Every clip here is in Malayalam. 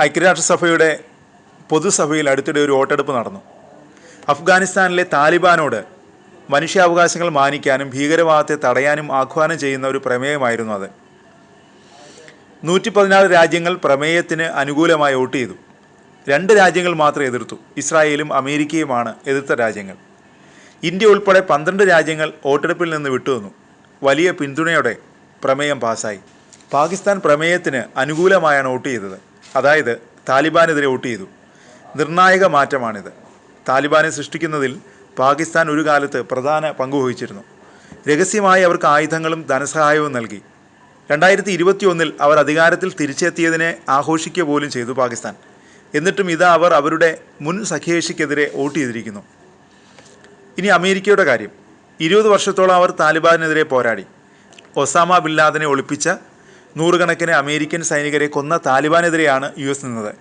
ഐക്യരാഷ്ട്രസഭയുടെ പൊതുസഭയിൽ അടുത്തിടെ ഒരു വോട്ടെടുപ്പ് നടന്നു. അഫ്ഗാനിസ്ഥാനിലെ താലിബാനോട് മനുഷ്യാവകാശങ്ങൾ മാനിക്കാനും ഭീകരവാദത്തെ തടയാനും ആഹ്വാനം ചെയ്യുന്ന ഒരു പ്രമേയമായിരുന്നു അത്. 114 രാജ്യങ്ങൾ പ്രമേയത്തിന് അനുകൂലമായി വോട്ട് ചെയ്തു. 2 രാജ്യങ്ങൾ മാത്രം എതിർത്തു. ഇസ്രായേലും അമേരിക്കയുമാണ് എതിർത്ത രാജ്യങ്ങൾ. ഇന്ത്യ ഉൾപ്പെടെ 12 രാജ്യങ്ങൾ വോട്ടെടുപ്പിൽ നിന്ന് വിട്ടുനിന്നു. വലിയ പിന്തുണയോടെ പ്രമേയം പാസ്സായി. പാകിസ്ഥാൻ പ്രമേയത്തിന് അനുകൂലമായാണ് വോട്ട് ചെയ്തത്. അതായത് താലിബാനെതിരെ വോട്ട് ചെയ്തു. നിർണായക മാറ്റമാണിത്. താലിബാനെ സൃഷ്ടിക്കുന്നതിൽ പാകിസ്ഥാൻ ഒരു കാലത്ത് പ്രധാന പങ്കുവഹിച്ചിരുന്നു. രഹസ്യമായി അവർക്ക് ആയുധങ്ങളും ധനസഹായവും നൽകി. 2021 അവർ അധികാരത്തിൽ തിരിച്ചെത്തിയതിനെ ആഘോഷിക്കുക പോലും ചെയ്തു പാകിസ്ഥാൻ. എന്നിട്ടും ഇതാ അവർ അവരുടെ മുൻ സഖ്യകക്ഷിക്കെതിരെ വോട്ട് ചെയ്തിരിക്കുന്നു. ഇനി അമേരിക്കയുടെ കാര്യം. 20 വർഷത്തോളം അവർ താലിബാനെതിരെ പോരാടി. ഒസാമ ബിൻ ലാദനെ ഒളിപ്പിച്ച നൂറുകണക്കിന് അമേരിക്കൻ സൈനികരെ കൊന്ന താലിബാനെതിരെയാണ് US നിന്നത്.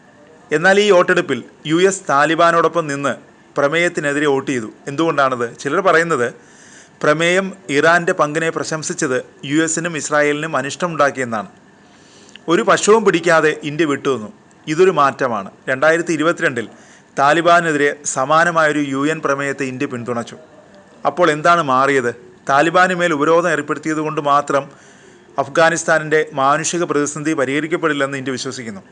എന്നാൽ ഈ വോട്ടെടുപ്പിൽ US താലിബാനോടൊപ്പം നിന്ന് പ്രമേയത്തിനെതിരെ വോട്ട് ചെയ്തു. എന്തുകൊണ്ടാണത്? ചിലർ പറയുന്നത് പ്രമേയം ഇറാൻ്റെ പങ്കിനെ പ്രശംസിച്ചത് US-നും ഇസ്രായേലിനും അനിഷ്ടമുണ്ടാക്കിയെന്നാണ്. ഒരു പശുവും പിടിക്കാതെ ഇന്ത്യ വിട്ടുനിന്നു. ഇതൊരു മാറ്റമാണ്. 2022 താലിബാനെതിരെ സമാനമായൊരു UN പ്രമേയത്തെ ഇന്ത്യ പിന്തുണച്ചു. അപ്പോൾ എന്താണ് മാറിയത്? താലിബാന് മേൽ ഉപരോധം ഏർപ്പെടുത്തിയത് കൊണ്ട് മാത്രം അഫ്ഗാനിസ്ഥാനിൻ്റെ മാനുഷിക പ്രതിസന്ധി പരിഹരിക്കപ്പെടില്ലെന്ന് ഇന്ത്യ വിശ്വസിക്കുന്നു.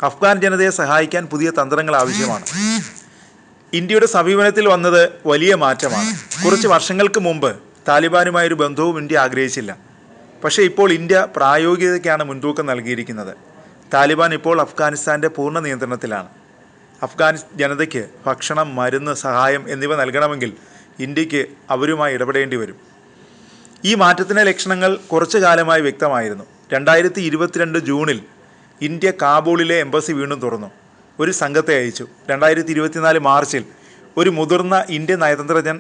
അഫ്ഗാൻ ജനതയെ സഹായിക്കാൻ പുതിയ തന്ത്രങ്ങൾ ആവശ്യമാണ്. ഇന്ത്യയുടെ സമീപനത്തിൽ വന്നത് വലിയ മാറ്റമാണ്. കുറച്ച് വർഷങ്ങൾക്ക് മുമ്പ് താലിബാനുമായൊരു ബന്ധവും ഇന്ത്യ ആഗ്രഹിച്ചില്ല. പക്ഷേ ഇപ്പോൾ ഇന്ത്യ പ്രായോഗികതയ്ക്കാണ് മുൻതൂക്കം നൽകിയിരിക്കുന്നത്. താലിബാൻ ഇപ്പോൾ അഫ്ഗാനിസ്ഥാൻ്റെ പൂർണ്ണ നിയന്ത്രണത്തിലാണ്. അഫ്ഗാൻ ജനതയ്ക്ക് ഭക്ഷണം, മരുന്ന്, സഹായം എന്നിവ നൽകണമെങ്കിൽ ഇന്ത്യക്ക് അവരുമായി ഇടപെടേണ്ടി വരും. ഈ മാറ്റത്തിൻ്റെ ലക്ഷണങ്ങൾ കുറച്ചു കാലമായി വ്യക്തമായിരുന്നു. 2022 ജൂണിൽ ഇന്ത്യ കാബൂളിലെ എംബസി വീണ്ടും തുറന്നു. ഒരു സംഘത്തെ അയച്ചു. 2024 മാർച്ചിൽ ഒരു മുതിർന്ന ഇന്ത്യൻ നയതന്ത്രജ്ഞൻ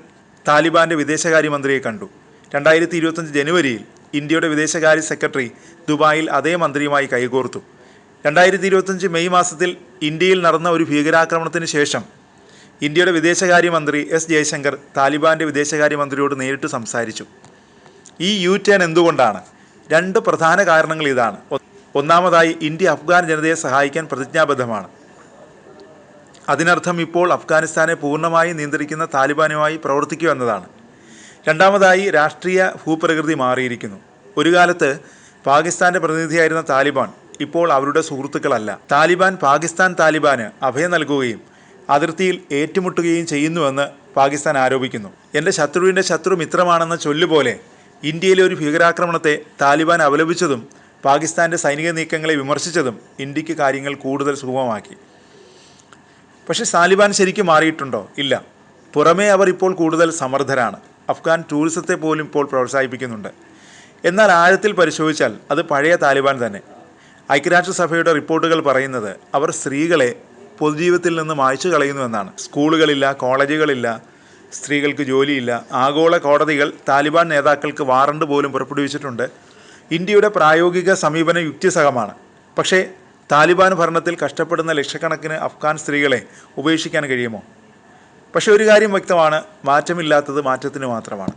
താലിബാൻ്റെ വിദേശകാര്യമന്ത്രിയെ കണ്ടു. 2025 ജനുവരിയിൽ ഇന്ത്യയുടെ വിദേശകാര്യ സെക്രട്ടറി ദുബായിൽ അതേ മന്ത്രിയുമായി കൈകോർത്തു. 2025 മെയ് മാസത്തിൽ ഇന്ത്യയിൽ നടന്ന ഒരു ഭീകരാക്രമണത്തിന് ശേഷം ഇന്ത്യയുടെ വിദേശകാര്യമന്ത്രി S ജയശങ്കർ താലിബാൻ്റെ വിദേശകാര്യമന്ത്രിയോട് നേരിട്ട് സംസാരിച്ചു. ഈ U-ടേൺ എന്തുകൊണ്ടാണ്? 2 പ്രധാന കാരണങ്ങൾ ഇതാണ്. ഒന്നാമതായി, ഇന്ത്യ അഫ്ഗാൻ ജനതയെ സഹായിക്കാൻ പ്രതിജ്ഞാബദ്ധമാണ്. അതിനർത്ഥം ഇപ്പോൾ അഫ്ഗാനിസ്ഥാനെ പൂർണ്ണമായി നിയന്ത്രിക്കുന്ന താലിബാനുമായി പ്രവർത്തിക്കുക എന്നതാണ്. രണ്ടാമതായി, രാഷ്ട്രീയ ഭൂപ്രകൃതി മാറിയിരിക്കുന്നു. ഒരു കാലത്ത് പാകിസ്ഥാൻ്റെ പ്രതിനിധിയായിരുന്ന താലിബാൻ ഇപ്പോൾ അവരുടെ സുഹൃത്തുക്കളല്ല. താലിബാൻ പാകിസ്ഥാൻ താലിബാന് അഭയം നൽകുകയും അതിർത്തിയിൽ ഏറ്റുമുട്ടുകയും ചെയ്യുന്നുവെന്ന് പാകിസ്ഥാൻ ആരോപിക്കുന്നു. എൻ്റെ ശത്രുവിൻ്റെ ശത്രു മിത്രമാണെന്ന ചൊല്ലുപോലെ ഇന്ത്യയിലെ ഒരു ഭീകരാക്രമണത്തെ താലിബാൻ അപലപിച്ചതും പാകിസ്ഥാൻ്റെ സൈനിക നീക്കങ്ങളെ വിമർശിച്ചതും ഇന്ത്യക്ക് കാര്യങ്ങൾ കൂടുതൽ സുഗമമാക്കി. പക്ഷേ താലിബാൻ ശരിക്കും മാറിയിട്ടുണ്ടോ? ഇല്ല. പുറമേ അവർ ഇപ്പോൾ കൂടുതൽ സമർത്ഥരാണ്. അഫ്ഗാൻ ടൂറിസത്തെ പോലും ഇപ്പോൾ പ്രോത്സാഹിപ്പിക്കുന്നുണ്ട്. എന്നാൽ ആഴത്തിൽ പരിശോധിച്ചാൽ അത് പഴയ താലിബാൻ തന്നെ. ഐക്യരാഷ്ട്രസഭയുടെ റിപ്പോർട്ടുകൾ പറയുന്നത് അവർ സ്ത്രീകളെ പൊതുജീവിതത്തിൽ നിന്ന് മായ്ച്ചു കളയുന്നുവെന്നാണ്. സ്കൂളുകളില്ല, കോളേജുകളില്ല, സ്ത്രീകൾക്ക് ജോലിയില്ല. ആഗോള കോടതികൾ താലിബാൻ നേതാക്കൾക്ക് വാറണ്ട് പോലും പുറപ്പെടുവിച്ചിട്ടുണ്ട്. ഇന്ത്യയുടെ പ്രായോഗിക സമീപനം യുക്തിസഹമാണ്. പക്ഷേ താലിബാൻ ഭരണത്തിൽ കഷ്ടപ്പെടുന്ന ലക്ഷക്കണക്കിന് അഫ്ഗാൻ സ്ത്രീകളെ ഉപേക്ഷിക്കാൻ കഴിയുമോ? പക്ഷേ ഒരു കാര്യം വ്യക്തമാണ്, മാറ്റമില്ലാത്തത് മാറ്റത്തിന് മാത്രമാണ്.